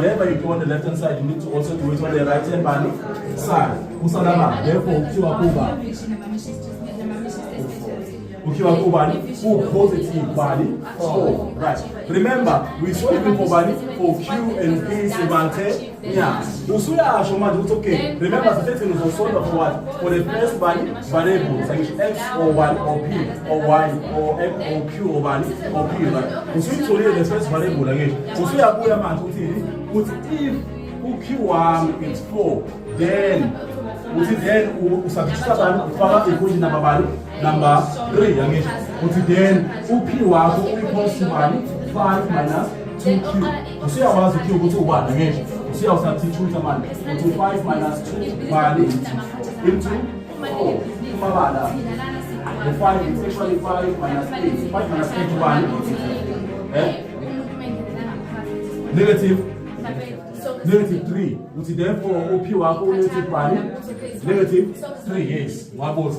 whatever you do on the left hand side, you need to also do it on the right hand side. Usalama, therefore, ukiwa kuba. Ukiwa kubani, positive body. Oh, right. Remember, we spoke for body for Q and P semantic. Yeah. Usuya ashoma, it's okay. Remember, the setting is also for what? For the first body, variable, like X or Y or P or Y or M or Q or Y or P, right? Usuya solely the first variable again. Usuya kuya man, but if Q is 4, then usabisha ufaka ikuji na babali number 3 yangeshi uthi then up wako equals to 5 minus 2q usiyawazi q ukuthi ubani yangeshi usiyawusubstitute manje uthi 5 minus 2 bali into 4 kumabala 5 is actually 5 minus 8 5 minus 8 bali negative 3, which is therefore OP wako negative bali negative 3, yes. Wabos.